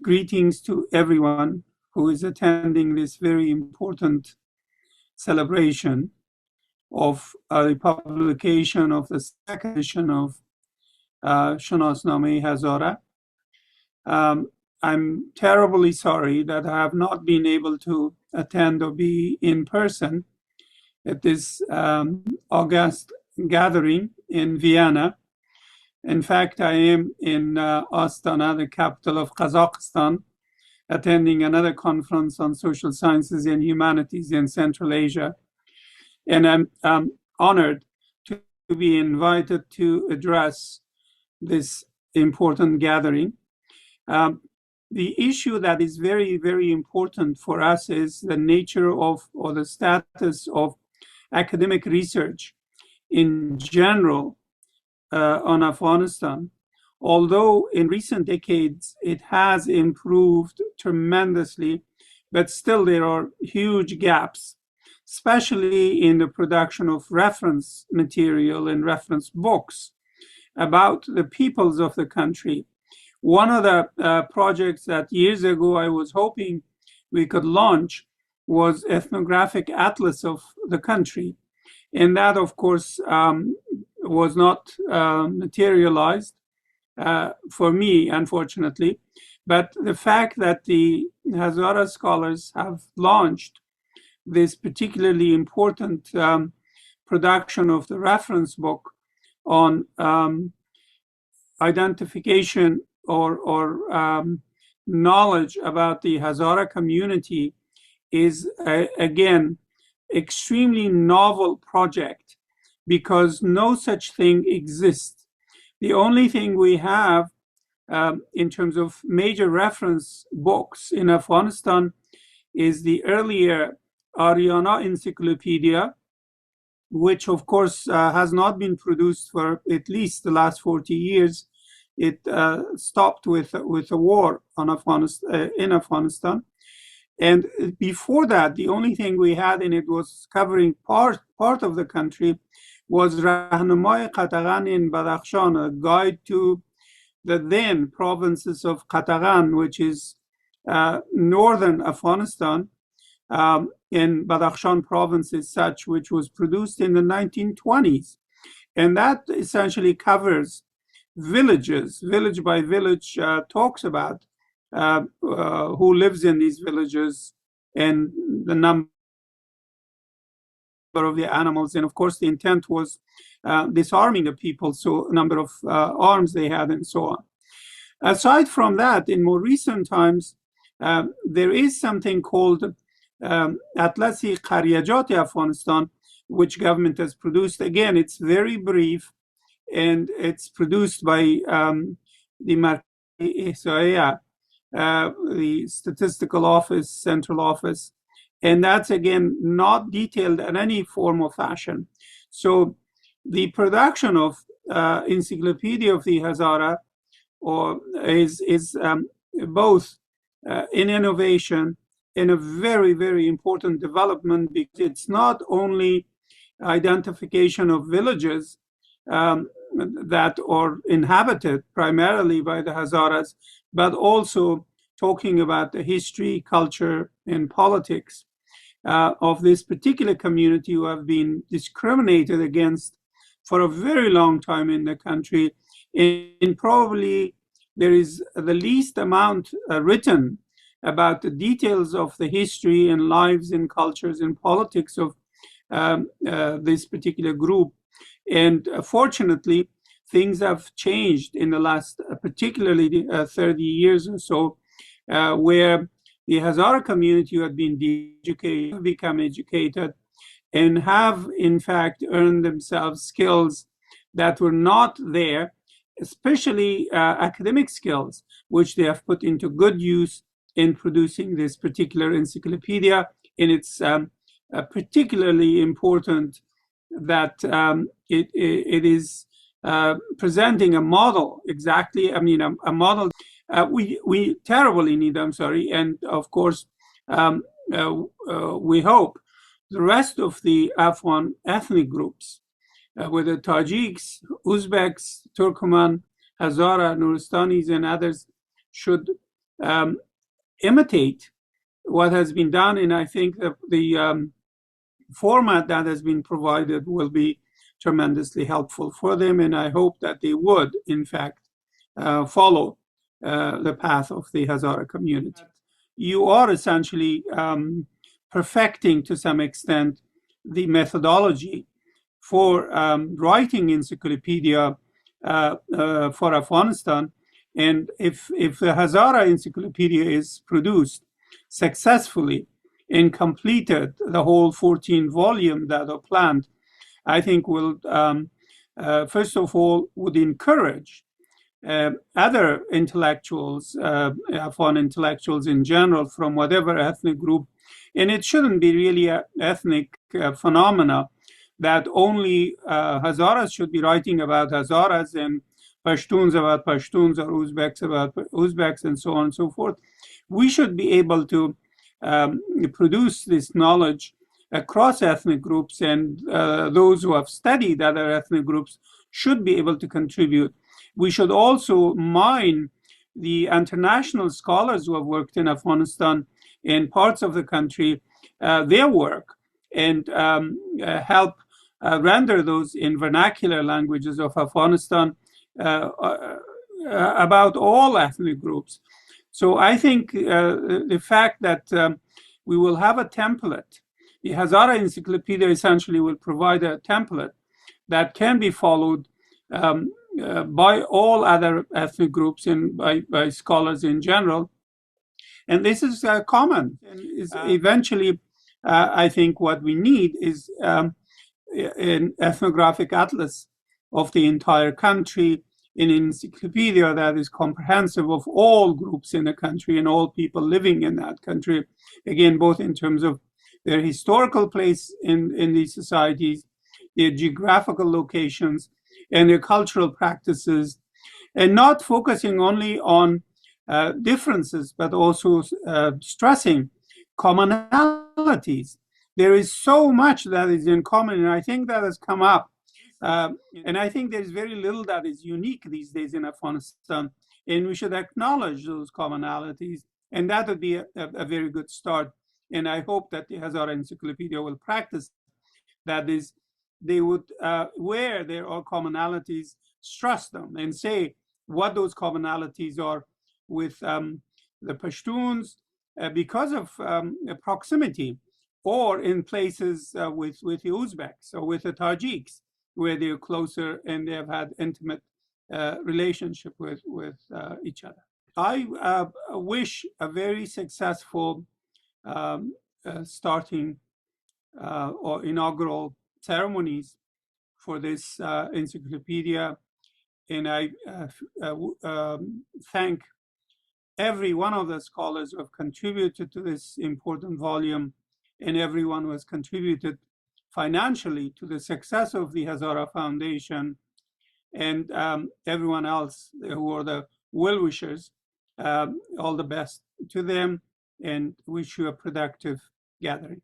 greetings to everyone who is attending this very important celebration of the publication of the second edition of شناسنامۀ هزاره. I'm terribly sorry that I have not been able to attend or be in person at this august gathering in Vienna. In fact, I am in Astana, the capital of Kazakhstan, attending another conference on social sciences and humanities in Central Asia. And I'm honored to be invited to address this important gathering. The issue that is very, very important for us is the nature of, or the status of, academic research in general on Afghanistan. Although in recent decades it has improved tremendously, but still there are huge gaps, especially in the production of reference material and reference books about the peoples of the country. One of the projects that years ago I was hoping we could launch was ethnographic atlas of the country. And that, of course, was not materialized for me, unfortunately. But the fact that the Hazara scholars have launched this particularly important production of the reference book on identification or knowledge about the Hazara community is, again, extremely novel project, because no such thing exists. The only thing we have in terms of major reference books in Afghanistan is the earlier Ariana Encyclopedia, which of course has not been produced for at least the last 40 years. It stopped with a war on in Afghanistan. And before that, the only thing we had in it was covering part of the country was راهنمای قطغن in Badakhshan, a guide to the then provinces of Qataghan, which is northern Afghanistan, in Badakhshan province as such, which was produced in the 1920s. And that essentially covers villages, village by village, talks about who lives in these villages and the number of the animals. And of course, the intent was disarming the people, so a number of arms they had and so on. Aside from that, in more recent times, there is something called Atlasi Qaryajat Afghanistan, which government has produced. Again, it's very brief, and it's produced by the Markaz the statistical office, central office, and that's again not detailed in any form or fashion. So the production of encyclopedia of the Hazara is both an innovation and a very, very important development, because it's not only identification of villages that are inhabited primarily by the Hazaras, but also talking about the history, culture, and politics of this particular community who have been discriminated against for a very long time in the country. And probably there is the least amount written about the details of the history and lives and cultures and politics of this particular group. And fortunately, things have changed in the last, particularly 30 years or so, where the Hazara community who had been educated have become educated and have, in fact, earned themselves skills that were not there, especially academic skills, which they have put into good use in producing this particular encyclopedia. And it's particularly important that it is presenting a model, exactly, I mean, a model we terribly need, I'm sorry, and of course, we hope the rest of the Afghan ethnic groups, whether Tajiks, Uzbeks, Turkmen, Hazara, Nuristanis, and others, should imitate what has been done, and I think that the format that has been provided will be tremendously helpful for them, and I hope that they would, in fact, follow the path of the Hazara community. You are essentially perfecting, to some extent, the methodology for writing encyclopedia for Afghanistan. And if the Hazara encyclopedia is produced successfully and completed, the whole 14 volume that are planned, I think will, first of all, would encourage other intellectuals, Afghan intellectuals in general, from whatever ethnic group, and it shouldn't be really an ethnic phenomena that only Hazaras should be writing about Hazaras and Pashtuns about Pashtuns, or Uzbeks about Uzbeks, and so on and so forth. We should be able to produce this knowledge across ethnic groups, and those who have studied other ethnic groups should be able to contribute. We should also mine the international scholars who have worked in Afghanistan in parts of the country, their work, and help render those in vernacular languages of Afghanistan about all ethnic groups. So I think the fact that we will have a template, the Hazara Encyclopedia essentially will provide a template that can be followed by all other ethnic groups and by scholars in general. And this is common. And is eventually, I think what we need is an ethnographic atlas of the entire country, an encyclopedia that is comprehensive of all groups in the country and all people living in that country. Again, both in terms of their historical place in these societies, their geographical locations, and their cultural practices, and not focusing only on differences, but also stressing commonalities. There is so much that is in common, and I think that has come up. And I think there's very little that is unique these days in Afghanistan, and we should acknowledge those commonalities, and that would be a very good start. And I hope that the Hazara Encyclopedia will practice that. Is they would, where there are commonalities, stress them and say what those commonalities are with the Pashtuns because of proximity, or in places with the Uzbeks or with the Tajiks, where they're closer and they have had intimate relationship with each other. I wish a very successful starting or inaugural ceremonies for this encyclopedia, and I thank every one of the scholars who have contributed to this important volume, and everyone who has contributed financially to the success of the Hazara Foundation, and everyone else who are the well-wishers. All the best to them, and wish you a productive gathering.